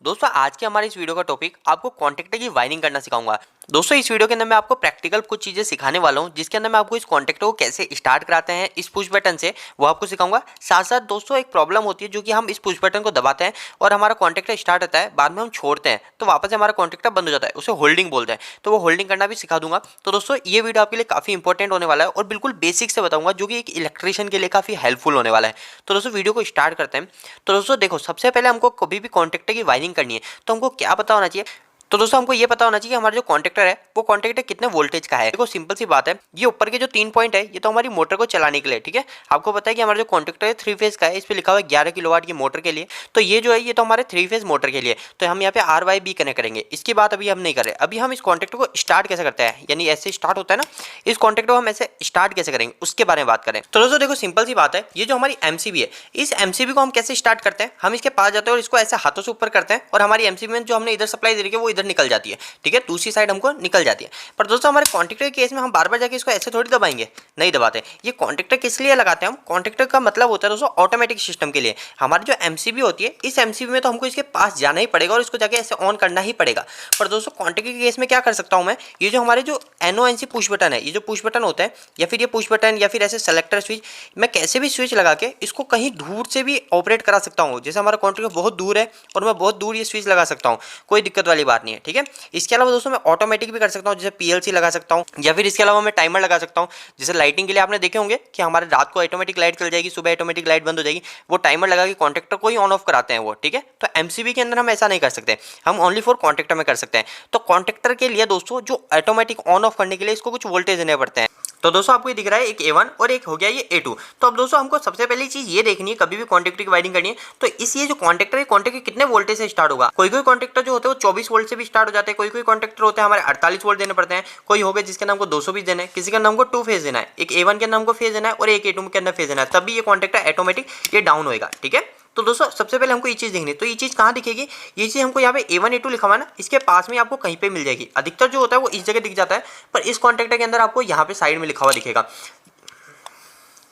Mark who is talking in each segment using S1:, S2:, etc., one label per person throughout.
S1: दोस्तों आज के हमारे इस वीडियो का टॉपिक आपको कॉन्टैक्टर की वायरिंग करना सिखाऊंगा। दोस्तों इस वीडियो के अंदर मैं आपको प्रैक्टिकल कुछ चीजें सिखाने वाला हूं, जिसके अंदर मैं आपको इस कॉन्टैक्टर को कैसे स्टार्ट कराते हैं इस पुश बटन से, वो आपको सिखाऊंगा। साथ साथ दोस्तों एक प्रॉब्लम होती है जो कि हम इस पुश बटन को दबाते हैं और हमारा कॉन्टैक्टर स्टार्ट होता है, बाद में हम छोड़ते हैं तो वापस हमारा कॉन्टैक्टर बंद हो जाता है, उसे होल्डिंग बोलते हैं। तो वो होल्डिंग करना भी सिखा दूंगा। तो दोस्तों ये वीडियो आपके लिए काफी इंपॉर्टेंट होने वाला है और बिल्कुल बेसिक से बताऊंगा, जो कि एक इलेक्ट्रिशियन के लिए काफी हेल्पफुल होने वाला है। तो दोस्तों वीडियो को स्टार्ट करते हैं। तो दोस्तों देखो, सबसे पहले हमको कभी भी कॉन्टैक्टर की वायरिंग करनी है तो हमको क्या पता होना चाहिए। तो दोस्तों हमको ये पता होना चाहिए कि हमारा जो कॉन्टैक्टर है वो कॉन्टैक्टर कितने वोल्टेज का है। देखो सिंपल सी बात है, ये ऊपर के जो 3 पॉइंट है ये तो हमारी मोटर को चलाने के लिए, ठीक है। आपको पता है कि हमारा जो कॉन्टैक्टर है 3 फेज का है, इस पे लिखा हुआ है 11 किलोवाट की मोटर के लिए। तो ये जो है ये तो हमारे 3 फेज मोटर के लिए। तो हम यहाँ पे RYB कनेक्ट करेंगे। इसकी बात अभी हम नहीं कर रहे। अभी हम इस कॉन्टैक्टर को स्टार्ट कैसे करते हैं, यानी ऐसे स्टार्ट होता है ना, इस कॉन्टैक्टर को हम ऐसे स्टार्ट कैसे करेंगे उसके बारे में बात करें। तो दोस्तों देखो सिंपल सी बात है, ये जो हमारी MCB है, इस MCB को हम कैसे स्टार्ट करते हैं। हम इसके पास जाते हैं और इसको ऐसे हाथों से ऊपर करते हैं और हमारी MCB में जो हमने इधर सप्लाई दे रखी है वो इधर निकल जाती है, ठीक है, दूसरी साइड हमको निकल जाती है। पर दोस्तों हमारे कॉन्टैक्टर के केस में हम बार बार जाके इसको ऐसे थोड़ी दबाएंगे, नहीं दबाते। ये कॉन्टैक्टर किस लिए लगाते हैं हम, कॉन्टैक्टर का मतलब होता है दोस्तों ऑटोमेटिक सिस्टम के लिए। हमारी जो MCB होती है, इस MCB में तो हमको इसके पास जाना ही पड़ेगा और इसको जाके ऐसे ऑन करना ही पड़ेगा। पर दोस्तों कॉन्टैक्टर के केस में क्या कर सकता हूँ मैं, ये जो हमारे जो NONC पुश बटन है, ये जो पुश बटन होता है या फिर ये पुश बटन या फिर ऐसे सेलेक्टर स्विच, मैं कैसे भी स्विच लगा के इसको कहीं दूर से भी ऑपरेट करा सकता हूँ। जैसे हमारा कॉन्टैक्टर बहुत दूर है और मैं बहुत दूर ये स्विच लगा सकता हूँ, कोई दिक्कत वाली बात नहीं है, ठीक है। इसके अलावा दोस्तों मैं ऑटोमेटिक भी कर सकता हूँ, जैसे PLC लगा सकता हूँ या फिर इसके अलावा मैं टाइमर लगा सकता हूँ। जैसे लाइटिंग के लिए आपने देखे होंगे कि हमारे रात को ऑटोमेटिक लाइट चल जाएगी, सुबह ऑटोमेटिक लाइट बंद हो जाएगी, वो टाइमर लगा के कॉन्टैक्टर को ही ऑन ऑफ कराते हैं वो, ठीक है। तो MCB के अंदर हम ऐसा नहीं कर सकते, हम ओनली फॉर कॉन्टैक्टर में कर सकते हैं। तो कॉन्टैक्टर के लिए दोस्तों जो ऑटोमेटिक ऑन ऑफ करने के लिए इसको कुछ वोल्टेज देने पड़ते हैं। तो दोस्तों आपको ये दिख रहा है एक A1 और एक हो गया ये A2। तो अब दोस्तों हमको सबसे पहली चीज ये देखनी है, कभी भी कॉन्टैक्टर की वायरिंग करनी है तो इस ये जो कॉन्टैक्टर है, कॉन्टैक्टर कितने वोल्टेज से स्टार्ट होगा। कोई कोई कॉन्टैक्टर जो होते हैं वो 24 वोल्ट से भी स्टार्ट हो जाते हैं, कोई कोई कॉन्टैक्टर होते हैं हमारे 48 वोल्ट देने पड़ते हैं, कोई हो गए जिसके अंदर हमको 220 देना है, किसी के अंदर हमको 2 फेज देना है, एक A1 के अंदर हमको फेज देना है और एक A2 के अंदर फेज देना है, तभी ये कॉन्टैक्टर ऑटोमेटिक ये डाउन होएगा, ठीक है। तो दोस्तों सबसे पहले हमको ये चीज देखनी है। तो ये चीज कहाँ दिखेगी, ये चीज हमको यहाँ पे A1 A2 लिखा हुआ है ना, इसके पास में आपको कहीं पे मिल जाएगी। अधिकतर जो होता है वो इस जगह दिख जाता है, पर इस कॉन्टैक्टर के अंदर आपको यहाँ पे साइड में लिखा हुआ दिखेगा।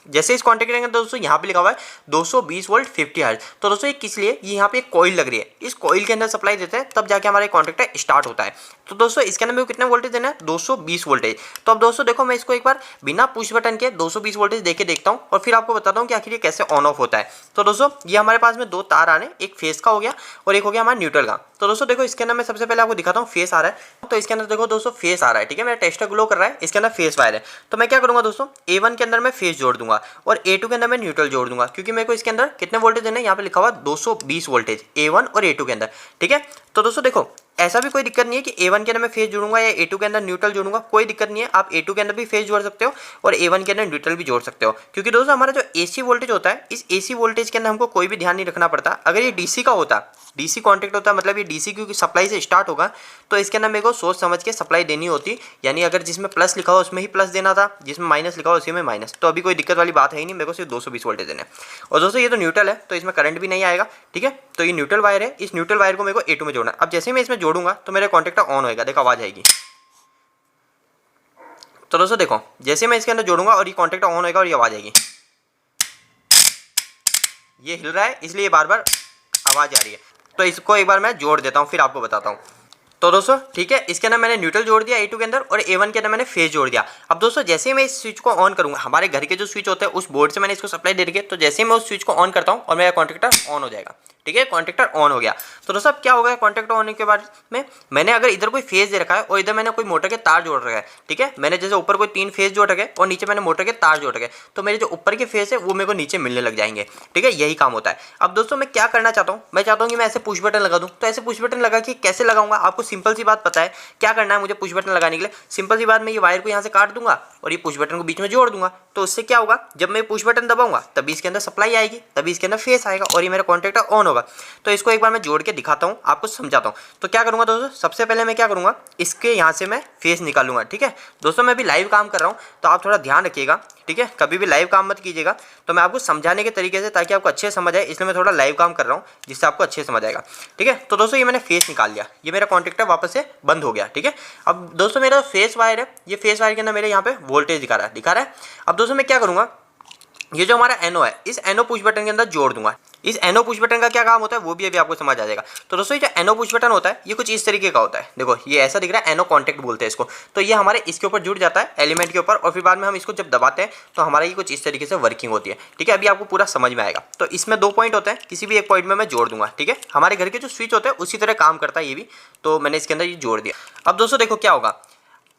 S1: जैसे इस कॉन्टैक्टर के अंदर दोस्तों यहाँ पे लिखा हुआ है 220 वोल्ट 50 हर्ट्ज। तो दोस्तों ये किस लिए, ये यहाँ पे एक कॉइल लग रही है, इस कॉइल के अंदर सप्लाई देते हैं तब जाके हमारा कॉन्टैक्टर स्टार्ट होता है। तो दोस्तों इसके अंदर मेरे को कितना वोल्टेज देना है, 220 वोल्टेज। तो अब दोस्तों देखो, मैं इसको एक बार बिना पुश बटन के 220 वोल्टेज देके देखता हूँ और फिर आपको बताता हूँ कि आखिर ये कैसे ऑन ऑफ होता है। तो दोस्तों ये हमारे पास में 2 तार आ रहे हैं, एक फेस का हो गया और एक हो गया हमारा न्यूट्रल का। तो दोस्तों देखो इसके अंदर मैं सबसे पहले आपको दिखाता हूँ फेस आ रहा है। तो इसके अंदर देखो दोस्तों फेस आ रहा है, ठीक है, मेरा टेस्टर ग्लो कर रहा है, इसके अंदर फेस वायर है। तो मैं क्या करूंगा दोस्तों, A1 के अंदर मैं फेस जोड़ दूंगा और A2 के अंदर मैं न्यूट्रल जोड़ दूंगा, क्योंकि मेरे को इसके अंदर कितने वोल्टेज देना है, यहाँ पे लिखा हुआ 220 वोल्टेज A1 और A2 के अंदर, ठीक है। तो दोस्तों देखो ऐसा भी कोई दिक्कत नहीं है कि A1 के अंदर मैं फेज जोड़ूंगा या A2 के अंदर न्यूट्रल जोड़ूंगा, कोई दिक्कत नहीं है। आप A2 के अंदर भी फेज जोड़ सकते हो और A1 के अंदर न्यूट्रल भी जोड़ सकते हो, क्योंकि दोस्तों हमारा जो AC वोल्टेज होता है, इस AC वोल्टेज के अंदर हमको कोई भी ध्यान नहीं रखना पड़ता। अगर ये DC का होता, DC कॉन्टैक्ट होता, मतलब ये DC की सप्लाई से स्टार्ट होगा, तो इसके अंदर मेरे को सोच समझ के सप्लाई देनी होती, यानी अगर जिसमें प्लस लिखा हो उसमें ही प्लस देना था, जिसमें माइनस लिखा हो उसी में माइनस। तो अभी कोई दिक्कत वाली बात है ही नहीं, मेरे को सिर्फ 220 वोल्टेज देना है। और दोस्तों ये तो न्यूट्रल है तो इसमें करंट भी नहीं आएगा, ठीक है। तो ये न्यूट्रल वायर है, इस न्यूट्रल वायर को मेरे को A2 में जोड़ना है। अब जैसे मैं इसमें जोड़ूंगा तो मेरा कॉन्टैक्टर ऑन होएगा, देखो आवाज आएगी। तो दोस्तों देखो जैसे मैं इसके अंदर जोड़ूंगा और ये कॉन्टैक्टर ऑन होएगा और ये आवाज आएगी, ये हिल रहा है इसलिए बार बार आवाज आ रही है। तो इसको एक बार मैं जोड़ देता हूँ फिर आपको बताता हूँ। तो दोस्तों ठीक है, इसके अंदर मैंने न्यूट्रल जोड़ दिया A2 के अंदर और A1 के अंदर मैंने फेज जोड़ दिया। अब दोस्तों जैसे ही मैं इस स्विच को ऑन करूंगा, हमारे घर के जो स्विच होते हैं उस बोर्ड से मैंने इसको सप्लाई दे रखी है, तो जैसे ही मैं उस स्विच को ऑन करता हूँ और मेरा कॉन्टैक्टर ऑन हो जाएगा, ठीक है, कॉन्टैक्टर ऑन हो गया। तो दोस्तों अब क्या होगा, कॉन्टैक्टर होने के बाद में मैंने अगर इधर कोई फेज दे रखा है और इधर मैंने कोई मोटर के तार जोड़ रखा है, ठीक है, मैंने जैसे ऊपर कोई 3 फेज जोड़ रखे और नीचे मैंने मोटर के तार जोड़ रखे, तो मेरे जो ऊपर के फेज है वो मेरे को नीचे मिलने लग जाएंगे, ठीक है, यही काम होता है। अब दोस्तों मैं क्या करना चाहता हूँ, मैं चाहता हूँ कि मैं ऐसे पुश बटन लगा दूँ। तो ऐसे पुश बटन लगा के कैसे लगाऊंगा, आपको सिंपल सी बात पता है क्या करना है मुझे पुश बटन लगाने के लिए। सिंपल सी बात, मैं ये वायर को यहाँ से काट दूंगा और ये पुश बटन को बीच में जोड़ दूंगा। तो उससे क्या होगा, जब मैं पुश बटन दबाऊंगा तभी इसके अंदर सप्लाई आएगी, तभी इसके अंदर फेस आएगा और ये मेरा कॉन्टैक्टर ऑन होगा। तो इसको एक बार मैं जोड़ के दिखाता हूँ, आपको समझाता हूँ। तो क्या करूंगा दोस्तों, सबसे पहले मैं क्या करूंगा, इसके यहाँ से मैं फेस निकालूंगा, ठीक है। दोस्तों मैं भी लाइव काम कर रहा हूँ तो आप थोड़ा ध्यान रखिएगा, ठीक है, कभी भी लाइव काम मत कीजिएगा। तो मैं आपको समझाने के तरीके से, ताकि आपको अच्छे समझ आए, इसलिए मैं थोड़ा लाइव काम कर रहा हूँ जिससे आपको अच्छे समझ आएगा, ठीक है। तो दोस्तों ये मैंने फेस निकाल लिया, ये मेरा कॉन्टैक्टर वापस से बंद हो गया, ठीक है। अब दोस्तों मेरा फेस वायर है, ये फेस वायर के अंदर मेरे यहाँ पे वोल्टेज दिखा रहा है। अब दोस्तों मैं क्या करूँगा, ये जो हमारा एनो है, इस एनो पुश बटन के अंदर जोड़ दूंगा। इस एनो पुश बटन का क्या काम होता है वो भी अभी आपको समझ आ जाएगा। तो दोस्तों ये जो एनो पुश बटन होता है ये कुछ इस तरीके का होता है। देखो ये ऐसा दिख रहा है, एनो कॉन्टेक्ट बोलते हैं इसको। तो ये हमारे इसके ऊपर जुड़ जाता है एलिमेंट के ऊपर, और फिर बाद में हम इसको जब दबाते हैं तो हमारा ये कुछ इस तरीके से वर्किंग होती है। ठीक है, अभी आपको पूरा समझ में आएगा। तो इसमें 2 पॉइंट होते हैं, किसी भी एक पॉइंट में मैं जोड़ दूंगा। ठीक है, हमारे घर के जो स्विच होते हैं उसी तरह काम करता है ये भी। तो मैंने इसके अंदर ये जोड़ दिया। अब दोस्तों देखो क्या होगा,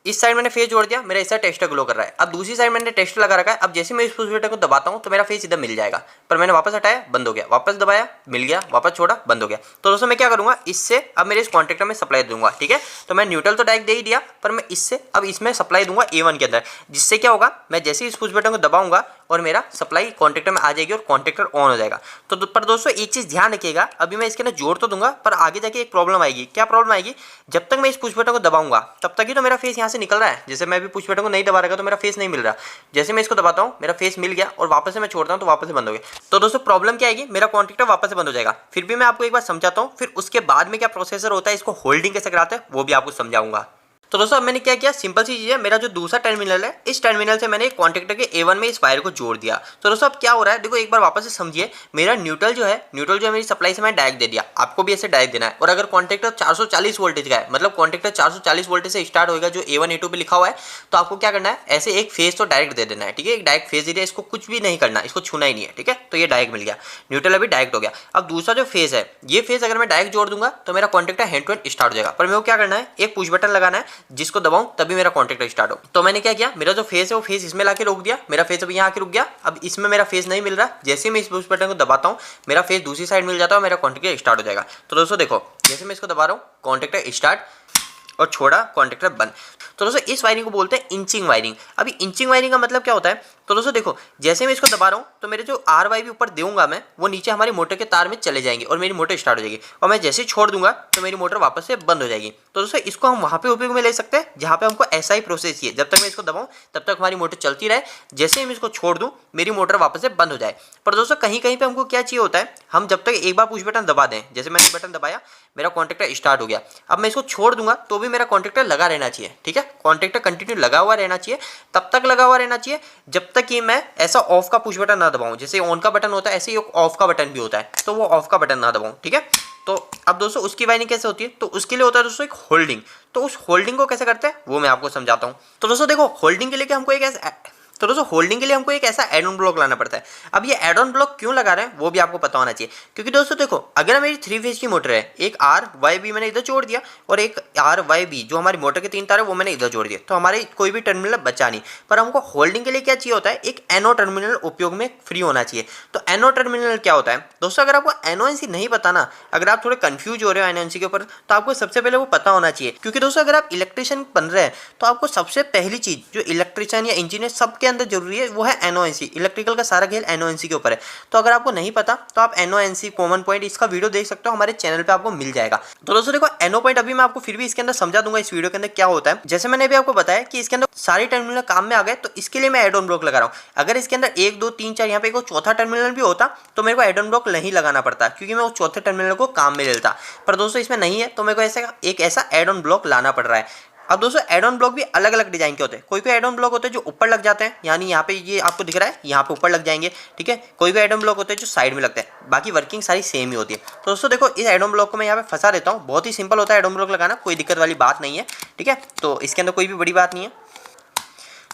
S1: इस साइड मैंने फेस जोड़ दिया, मेरा इस साइड टेस्टर ग्लो कर रहा है। अब दूसरी साइड मैंने टेस्टर लगा रखा है। अब जैसे मैं इस पुश बटन को दबाता हूं तो मेरा फेस इधर मिल जाएगा, पर मैंने वापस हटाया बंद हो गया, वापस दबाया मिल गया, वापस छोड़ा बंद हो गया। तो दोस्तों मैं क्या करूंगा, इससे अब मेरे इस कॉन्टेक्टर में सप्लाई दूंगा। ठीक है, तो मैं न्यूट्रल तो डायरेक्ट दे ही दिया, पर मैं इससे अब इसमें सप्लाई दूंगा A1 के अंदर, जिससे क्या होगा, मैं जैसे ही इस पुश बटन को दबाऊंगा और मेरा सप्लाई कॉन्टेक्टर में आ जाएगी और कॉन्टेक्टर ऑन हो जाएगा। तो पर दोस्तों एक चीज़ ध्यान रखिएगा, अभी मैं इसके अंदर जोड़ तो दूंगा पर आगे जाके एक प्रॉब्लम आएगी। क्या प्रॉब्लम आएगी, जब तक मैं इस पुश बटन को दबाऊंगा तब तक ही तो मेरा फेस यहाँ से निकल रहा है। जैसे मैं अभी पुश बटन को नहीं दबा रखा तो मेरा फेस नहीं मिल रहा, जैसे मैं इसको दबाता हूँ मेरा फेस मिल गया और वापस से मैं छोड़ता हूँ तो वापस से बंद हो गया। तो दोस्तों प्रॉब्लम क्या आएगी, मेरा कॉन्टेक्टर वापस से बंद हो जाएगा। फिर भी मैं आपको एक बार समझाता हूँ, फिर उसके बाद में क्या प्रोसेसर होता है, इसको होल्डिंग कैसे कराते हैं वो भी आपको समझाऊंगा। तो दोस्तों अब मैंने क्या किया, सिंपल सी चीज़ है, मेरा जो दूसरा टर्मिनल है इस टर्मिनल से मैंने कॉन्टेक्टर के A1 में इस वायर को जोड़ दिया। तो दोस्तों अब क्या हो रहा है, देखो एक बार वापस से समझिए, मेरा न्यूट्रल जो है मेरी सप्लाई से मैं डायरेक्ट दे दिया, आपको भी ऐसे डायरेक्ट देना है। और अगर कॉन्टेक्टर 440 वोल्टेज का है, मतलब कॉन्टेक्टर 440 वोल्टेज से स्टार्ट होगा जो A1 A2 पे लिखा हुआ है, तो आपको क्या करना है, ऐसे एक फेज तो डायरेक्ट दे देना है। ठीक है, एक डायरेक्ट फेज एरिया, इसको कुछ भी नहीं करना, इसको छूना ही नहीं है। ठीक है, तो ये डायरेक्ट मिल गया, न्यूट्रल अभी डायरेक्ट हो गया। अब दूसरा जो फेज है, ये फेज अगर मैं डायरेक्ट जोड़ दूंगा तो मेरा contactor hand to hand start हो जाएगा। पर मेरे को क्या करना है, एक पुश बटन लगाना है जिसको दबाऊं तभी मेरा कॉन्टेक्टर स्टार्ट हो। तो मैंने क्या किया, मेरा जो फेस है वो फेस इसमें लाके रोक दिया, मेरा फेस अब यहाँ आके रुक गया। अब इसमें मेरा फेस नहीं मिल रहा, जैसे ही मैं इस पुश बटन को दबाता हूँ मेरा फेस दूसरी साइड मिल जाता है और मेरा कॉन्टेक्टर स्टार्ट हो जाएगा। तो दोस्तों देखो, जैसे मैं इसको दबा रहा हूँ कॉन्टेक्टर स्टार्ट और छोड़ा कॉन्टेक्टर बंद। तो दोस्तों इस वायरिंग को बोलते हैं इंचिंग वायरिंग। अभी इंचिंग वायरिंग का मतलब क्या होता है, तो दोस्तों देखो जैसे मैं इसको दबा रहा हूँ तो मेरे जो RY भी ऊपर दूंगा मैं, वो नीचे हमारी मोटर के तार में चले जाएंगे और मेरी मोटर स्टार्ट हो जाएगी। और मैं जैसे ही छोड़ दूंगा तो मेरी मोटर वापस से बंद हो जाएगी। तो दोस्तों इसको हम वहाँ पे उपयोग में ले सकते हैं जहाँ पे हमको ऐसा ही प्रोसेस चाहिए, जब तक मैं इसको दबाऊँ तब तक हमारी मोटर चलती रहे, जैसे ही मैं इसको छोड़ दूँ मेरी मोटर वापस से बंद हो जाए। पर दोस्तों कहीं कहीं पे हमको क्या चाहिए होता है, हम जब तक एक बार पुश बटन दबा दें, जैसे मैंने बटन दबाया मेरा कॉन्टेक्टर स्टार्ट हो गया, अब मैं इसको छोड़ दूंगा तो भी मेरा कॉन्टेक्टर लगा रहना चाहिए। ठीक है, कॉन्टेक्टर कंटिन्यू लगा हुआ रहना चाहिए, तब तक लगा हुआ रहना चाहिए जब तक कि मैं ऐसा ऑफ का पुश बटन ना दबाऊं। जैसे ऑन का बटन होता है ऐसे ही ऑफ का बटन भी होता है, तो वो ऑफ का बटन ना दबाऊं। ठीक है, तो अब दोस्तों उसकी वायरिंग कैसे होती है, तो उसके लिए होता है दोस्तों एक होल्डिंग। तो उस होल्डिंग को कैसे करते हैं वो मैं आपको समझाता हूं। तो दोस्तों देखो होल्डिंग के लिए होल्डिंग के लिए हमको एक ऐसा एड ऑन ब्लॉक लाना पड़ता है। अब ये एड ऑन ब्लॉक क्यों लगा रहे हैं वो भी आपको पता होना चाहिए, क्योंकि दोस्तों देखो अगर मेरी 3 फेज की मोटर है, एक RYB मैंने इधर जोड़ दिया और एक RYB जो हमारी मोटर के 3 तार है वो मैंने इधर जोड़ दिया, तो हमारे कोई भी टर्मिनल बचा नहीं। पर हमको होल्डिंग के लिए क्या चाहिए होता है, एक एनो टर्मिनल उपयोग में फ्री होना चाहिए। तो एनो टर्मिनल क्या होता है दोस्तों, अगर आपको NONC नहीं पता ना, अगर आप थोड़े कंफ्यूज हो रहे हो NONC के ऊपर, तो आपको सबसे पहले वो पता होना चाहिए। क्योंकि दोस्तों अगर आप इलेक्ट्रिशियन बन रहे हैं तो आपको सबसे पहली चीज जो इलेक्ट्रिशियन या इंजीनियर सबके अंदर जरूरी है वो है NONC। इलेक्ट्रिकल का सारा खेल NONC के ऊपर है। तो अगर आपको नहीं पता तो आप NONC कॉमन पॉइंट इसका वीडियो देख सकते हो, हमारे चैनल पे आपको मिल जाएगा। तो दोस्तों देखो NO पॉइंट अभी मैं आपको फिर भी इसके अंदर समझा दूंगा इस वीडियो के अंदर क्या होता है। जैसे मैंने अभी आपको बताया कि इसके अंदर सारे टर्मिनल काम में आ गए, तो इसके लिए मैं एड ऑन ब्लॉक लगा रहा हूँ। अगर इसके अंदर 1 2 3 4 यहाँ पे एक चौथा टर्मिनल भी होता तो मेरे को एड ऑन ब्लॉक नहीं लगाना पड़ता, क्योंकि मैं उस चौथे टर्मिनल को काम में ले लेता। पर दोस्तों इसमें नहीं है, तो मेरे को ऐसा एड ऑन ब्लॉक लाना पड़ रहा है। अब दोस्तों एड ऑन ब्लॉक भी अलग अलग डिजाइन के होते हैं। कोई एड ऑन ब्लॉक होते हैं जो ऊपर लग जाते हैं, यानी यहाँ पे ये आपको दिख रहा है यहाँ पे ऊपर लग जाएंगे। ठीक है, कोई एड ऑन ब्लॉक होते हैं जो साइड में लगते हैं, बाकी वर्किंग सारी सेम ही होती है। तो दोस्तों देखो इस एड ऑन ब्लॉक को मैं यहाँ पे फंसा देता हूँ, बहुत ही सिंपल होता है एड ऑन ब्लॉक लगाना, कोई दिक्कत वाली बात नहीं है। ठीक है, तो इसके अंदर कोई भी बड़ी बात नहीं है।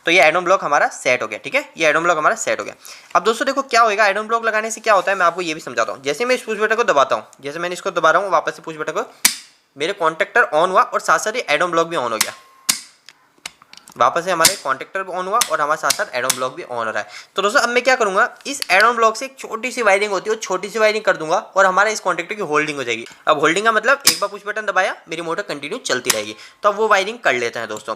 S1: तो ये एड ऑन ब्लॉक हमारा सेट हो गया। ठीक है, ये एड ऑन ब्लॉक हमारा सेट हो गया। अब दोस्तों देखो क्या होगा, एड ऑन ब्लॉक लगाने से क्या होता है मैं आपको ये भी समझाता हूँ। जैसे मैं इस पुश बटन को दबाता हूँ, जैसे मैंने इसको दबा रहा हूँ वापस से पुश बटन को, मेरे कॉन्टेक्टर ऑन हुआ और साथ साथ एड ऑन ब्लॉक भी ऑन हो गया। वापस से हमारे कॉन्टेक्टर भी ऑन हुआ और हमारे साथ साथ एड ऑन ब्लॉक भी ऑन हो रहा है। तो दोस्तों अब मैं क्या करूंगा, इस एड ऑन ब्लॉक से एक छोटी सी वायरिंग होती है, छोटी सी वायरिंग कर दूंगा और हमारा इस कॉन्टेक्टर की होल्डिंग हो जाएगी। अब होल्डिंग का मतलब एक बार पुश बटन दबाया मेरी मोटर कंटिन्यू चलती रहेगी। तो अब वो वायरिंग कर लेते हैं दोस्तों।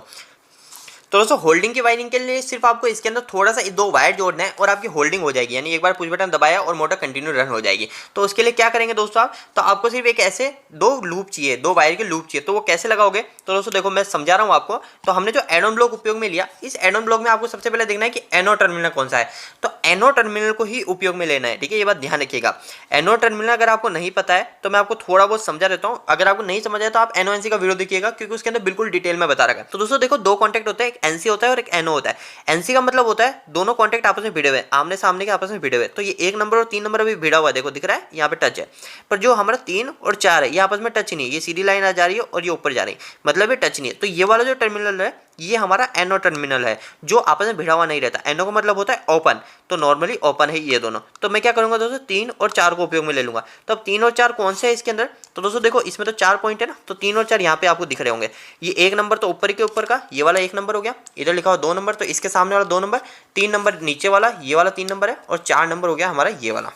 S1: तो दोस्तों होल्डिंग की वायरिंग के लिए सिर्फ आपको इसके अंदर थोड़ा सा 2 वायर जोड़ना है और आपकी होल्डिंग हो जाएगी, यानी एक बार पुश बटन दबाया और मोटर कंटिन्यू रन हो जाएगी। तो उसके लिए क्या करेंगे दोस्तों आप, तो आपको सिर्फ एक ऐसे 2 लूप चाहिए, 2 वायर के लूप चाहिए। तो वो कैसे लगाओगे, तो दोस्तों देखो मैं समझा रहा हूँ आपको। तो हमने जो एड ऑन ब्लॉक उपयोग में लिया, इस एड ऑन ब्लॉक में आपको सबसे पहले देखना है कि एनो टर्मिनल कौन सा है। तो एनो टर्मिनल को ही उपयोग में लेना है। ठीक है, ये बात ध्यान रखिएगा। एनो टर्मिनल अगर आपको नहीं पता है तो मैं आपको थोड़ा बहुत समझा देता हूँ। अगर आपको नहीं समझ आया तो आप NONC का वीडियो देखिएगा, क्योंकि उसके अंदर बिल्कुल डिटेल में बता रखा है। तो दोस्तों देखो 2 कॉन्टेक्ट होते हैं, एक एक एनसी होता है और एक एनओ होता है। एनसी का मतलब होता है दोनों कॉन्टैक्ट आपस में भिड़े हुए, आमने सामने के आपस में भिड़े हुए। तो ये 1 नंबर और 3 नंबर अभी भिड़ा हुआ है, देखो दिख रहा है यहाँ पे टच है। पर जो हमारा 3 और 4 है ये आपस में टच नहीं है, ये सीधी लाइन आ जा रही है और ये ऊपर जा रही है, मतलब ये टच नहीं है। तो ये वाला जो टर्मिनल है ये हमारा एनओ टर्मिनल है, जो आपस में भिड़ा हुआ नहीं रहता। एनओ का मतलब होता है ओपन, तो नॉर्मली ओपन है ये दोनों। तो मैं क्या करूंगा दोस्तों, 3 और 4 को उपयोग में ले लूंगा। तो अब 3 और 4 कौन से है इसके अंदर, तो दोस्तों देखो इसमें तो 4 पॉइंट है ना, तो 3 और 4 यहाँ पे आपको दिख रहे होंगे। ये 1 नंबर तो ऊपर के ऊपर का ये वाला 1 नंबर हो गया, इधर लिखा हुआ 2 नंबर, तो इसके सामने वाला 2 नंबर, 3 नंबर नीचे वाला ये वाला 3 नंबर है, और 4 नंबर हो गया हमारा ये वाला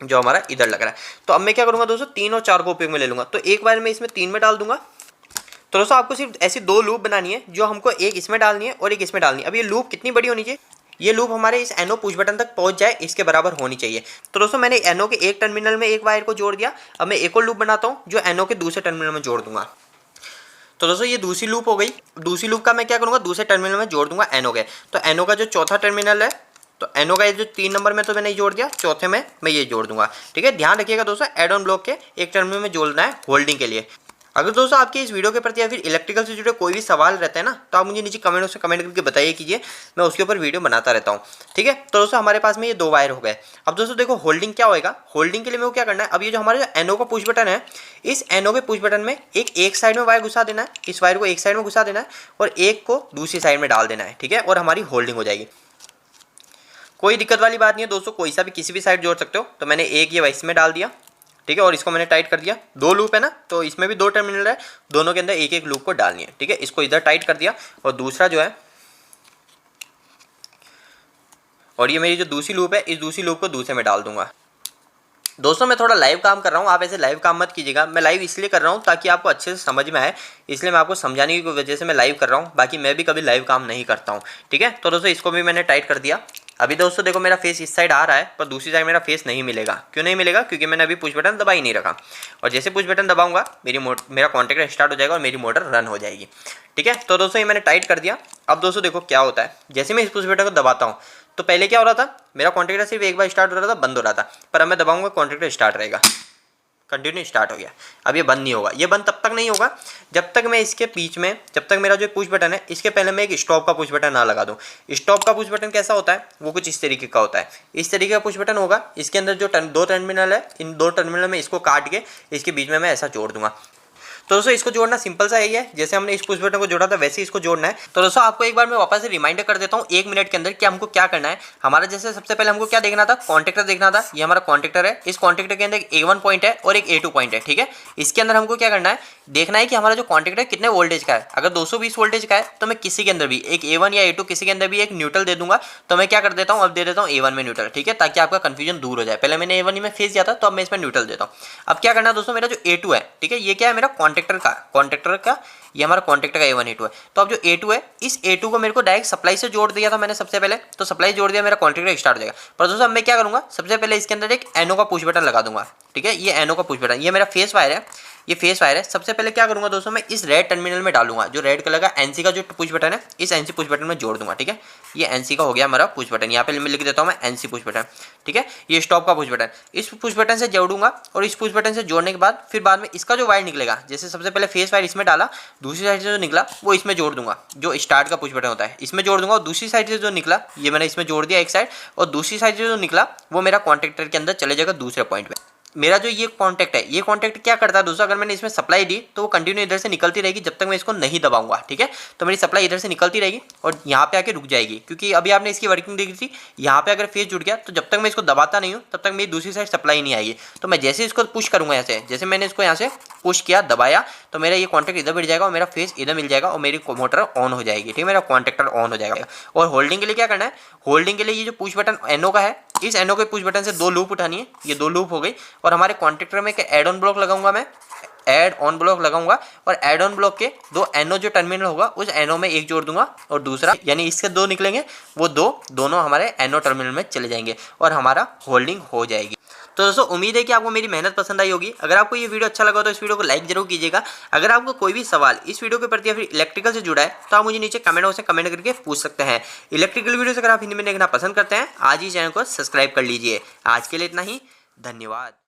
S1: जो हमारा इधर लग रहा है। तो अब मैं क्या करूंगा दोस्तों, 3 और 4 को उपयोग में ले लूंगा। तो एक बार मैं इसमें 3 में डाल दूंगा। तो दोस्तों आपको सिर्फ ऐसी 2 लूप बनानी है, जो हमको एक इसमें डालनी है और एक इसमें डालनी है। अब ये लूप कितनी बड़ी होनी चाहिए, ये लूप हमारे इस एनओ पुश बटन तक पहुंच जाए इसके बराबर होनी चाहिए। तो दोस्तों मैंने एनओ के एक टर्मिनल में एक वायर को जोड़ दिया। अब मैं एक और लूप बनाता हूँ जो एनओ के दूसरे टर्मिनल में जोड़ दूंगा। तो दोस्तों ये दूसरी लूप हो गई। दूसरी लूप का मैं क्या करूँगा, दूसरे टर्मिनल में जोड़ दूंगा एनओ के। तो एनओ का जो चौथा टर्मिनल है, तो एनओ का ये जो 3 नंबर में तो मैंने जोड़ दिया, चौथे में मैं ये जोड़ दूंगा। ठीक है, ध्यान रखिएगा दोस्तों, एड ऑन ब्लॉक के एक टर्मिनल में जोड़ना है होल्डिंग के लिए। अगर दोस्तों आपके इस वीडियो के प्रति या फिर इलेक्ट्रिकल से जुड़े कोई भी सवाल रहते हैं ना, तो आप मुझे नीचे कमेंट से कमेंट करके बताइए कीजिए, मैं उसके ऊपर वीडियो बनाता रहता हूँ। ठीक है, तो दोस्तों हमारे पास में ये 2 वायर हो गए। अब दोस्तों देखो होल्डिंग क्या होएगा, होल्डिंग के लिए मेरे को क्या करना है, अब ये जो हमारे एनओ का पुश बटन है, इस एनओ के पुश बटन में एक साइड में वायर घुसा देना है, इस वायर को एक साइड में घुसा देना है और एक को दूसरी साइड में डाल देना है। ठीक है, और हमारी होल्डिंग हो जाएगी। कोई दिक्कत वाली बात नहीं है दोस्तों, कोई सा भी किसी भी साइड जोड़ सकते हो। तो मैंने एक ये इसमें डाल दिया, ठीक है, और इसको मैंने टाइट कर दिया। 2 लूप है ना, तो इसमें भी 2 टर्मिनल है, दोनों के अंदर एक एक लूप को डालनी है। ठीक है, इसको इधर टाइट कर दिया और दूसरा जो है, और ये मेरी जो दूसरी लूप है, इस दूसरी लूप को दूसरे में डाल दूंगा। दोस्तों मैं थोड़ा लाइव काम कर रहा हूँ, आप ऐसे लाइव काम मत कीजिएगा। मैं लाइव इसलिए कर रहा हूँ ताकि आपको अच्छे से समझ में आए, इसलिए मैं आपको समझाने की वजह से मैं लाइव कर रहा हूँ। बाकी मैं भी कभी लाइव काम नहीं करता हूँ। ठीक है, तो दोस्तों इसको भी मैंने टाइट कर दिया। अभी दोस्तों देखो मेरा फेस इस साइड आ रहा है, पर दूसरी साइड मेरा फेस नहीं मिलेगा। क्यों नहीं मिलेगा, क्योंकि मैंने अभी पुश बटन दबा ही नहीं रखा। और जैसे पुश बटन दबाऊंगा मेरा कॉन्टैक्टर स्टार्ट हो जाएगा और मेरी मोटर रन हो जाएगी। ठीक है, तो दोस्तों ये मैंने टाइट कर दिया। अब दोस्तों देखो क्या होता है, जैसे मैं इस पुश बटन को दबाता हूँ, तो पहले क्या हो रहा था, मेरा कॉन्टैक्टर सिर्फ एक बार स्टार्ट हो रहा था, बंद हो रहा था। पर अब मैं दबाऊंगा कॉन्टैक्टर स्टार्ट रहेगा, कंटिन्यू स्टार्ट हो गया। अब ये बंद नहीं होगा, ये बंद तब तक नहीं होगा जब तक मैं इसके बीच में, जब तक मेरा जो पुश बटन है इसके पहले मैं एक स्टॉप का पुश बटन ना लगा दूं। स्टॉप का पुश बटन कैसा होता है, वो कुछ इस तरीके का होता है। इस तरीके का पुश बटन होगा, इसके अंदर जो 2 टर्मिनल है, इन 2 टर्मिनल में इसको काट के इसके बीच में मैं ऐसा जोड़ दूंगा। तो दोस्तों इसको जोड़ना सिंपल सा यही है, जैसे हमने इस पुश बटन को जोड़ा था वैसे इसको जोड़ना है। तो दोस्तों आपको एक बार मैं वापस से रिमाइंडर कर देता हूँ 1 मिनट के अंदर कि हमको क्या करना है। हमारा जैसे सबसे पहले हमको क्या देखना था, कॉन्टैक्टर देखना था। ये हमारा कॉन्टैक्टर है, इस कॉन्टैक्टर के अंदर एक A1 पॉइंट है और एक A2 पॉइंट है। ठीक है, इसके अंदर हमको क्या करना है, देखना है कि हमारा जो कॉन्टैक्टर कितने वोल्टेज का है। अगर 220 वोल्टेज का है तो मैं किसी के अंदर भी एक A1 या A2 किसी के अंदर भी एक न्यूट्रल दे दूंगा। तो मैं क्या कर देता हूँ, अब दे देता हूँ A1 में न्यूट्रल। ठीक है, ताकि आपका कंफ्यूजन दूर हो जाए। पहले मैंने A1 में फेस दिया था, तो अब मैं इसमें न्यूट्रल देता हूँ। अब क्या करना है दोस्तों, मेरा जो A2 है, ठीक है, ये क्या है, मेरा कॉन्टैक्टर का ये हमारा कॉन्टैक्टर का A1 A2 है। तो अब जो A2 है, इस A2 को मेरे को डायरेक्ट सप्लाई से जोड़ दिया था मैंने सबसे पहले, तो सप्लाई जोड़ दिया, मेरा कॉन्टैक्टर स्टार्ट हो जाएगा। पर दोस्तों अब मैं क्या करूंगा, सबसे पहले इसके अंदर एक एनओ का पुश बटन लगा दूंगा। ठीक है, ये एनओ का पुश बटन, ये मेरा फेस वायर है, ये फेस वायर है। सबसे पहले क्या करूंगा दोस्तों, मैं इस रेड टर्मिनल में डालूंगा, जो रेड कलर का एनसी का जो पुश बटन है, इस एनसी पुश बटन में जोड़ दूंगा। ठीक है, ये एनसी का हो गया हमारा पुश बटन, यहाँ पे मैं लिख देता हूँ मैं एनसी पुश बटन। ठीक है, ये स्टॉप का पुश बटन, इस पुश बटन से जोड़ूंगा और इस पुश बटन से जोड़ने के बाद फिर बाद में इसका जो वायर निकलेगा, जैसे सबसे पहले फेस वायर इसमें डाला, दूसरी साइड से जो निकला वो इसमें जोड़ दूंगा, जो स्टार्ट का पुश बटन होता है इसमें जोड़ दूंगा। और दूसरी साइड से जो निकला ये मैंने इसमें जोड़ दिया एक साइड, और दूसरी साइड से जो निकला वो मेरा कॉन्टैक्टर के अंदर चले जाएगा दूसरे पॉइंट में। मेरा जो ये कॉन्टैक्ट है, ये कॉन्टैक्ट क्या करता है दोस्तों, अगर मैंने इसमें सप्लाई दी तो वो कंटिन्यू इधर से निकलती रहेगी जब तक मैं इसको नहीं दबाऊंगा। ठीक है, तो मेरी सप्लाई इधर से निकलती रहेगी और यहाँ पे आके रुक जाएगी, क्योंकि अभी आपने इसकी वर्किंग देखी थी। यहाँ पे अगर फेस जुड़ गया तो जब तक मैं इसको दबाता नहीं हूँ तब तक मेरी दूसरी साइड सप्लाई नहीं आएगी। तो मैं जैसे इसको पुश करूंगा, ऐसे जैसे मैंने इसको यहाँ से पुश किया, दबाया, तो मेरा ये कॉन्टैक्ट इधर बैठ जाएगा और मेरा फेस इधर मिल जाएगा और मेरी मोटर ऑन हो जाएगी। ठीक है, मेरा कॉन्टैक्टर ऑन हो जाएगा। और होल्डिंग के लिए क्या करना है, होल्डिंग के लिए ये जो पुश बटन एनओ का है, इस एनओ के पुश बटन से 2 लूप उठानी है, ये 2 लूप हो गई। और हमारे कॉन्टैक्टर में एक ऐड ऑन ब्लॉक लगाऊंगा, मैं ऐड ऑन ब्लॉक लगाऊंगा और ऐड ऑन ब्लॉक के 2 एनओ जो टर्मिनल होगा उस एनओ में एक जोड़ दूंगा और दूसरा, यानी इसके 2 निकलेंगे, वो दोनों हमारे एनओ टर्मिनल में चले जाएंगे और हमारा होल्डिंग हो जाएगी। तो दोस्तों उम्मीद है कि आपको मेरी मेहनत पसंद आई होगी। अगर आपको ये वीडियो अच्छा लगा तो इस वीडियो को लाइक जरूर कीजिएगा। अगर आपको कोई भी सवाल इस वीडियो के प्रति या फिर इलेक्ट्रिकल से जुड़ा है तो आप मुझे नीचे कमेंट बॉक्स में कमेंट करके पूछ सकते हैं। इलेक्ट्रिकल वीडियोस अगर आप हिंदी में देखना पसंद करते हैं, आज ही चैनल को सब्सक्राइब कर लीजिए। आज के लिए इतना ही, धन्यवाद।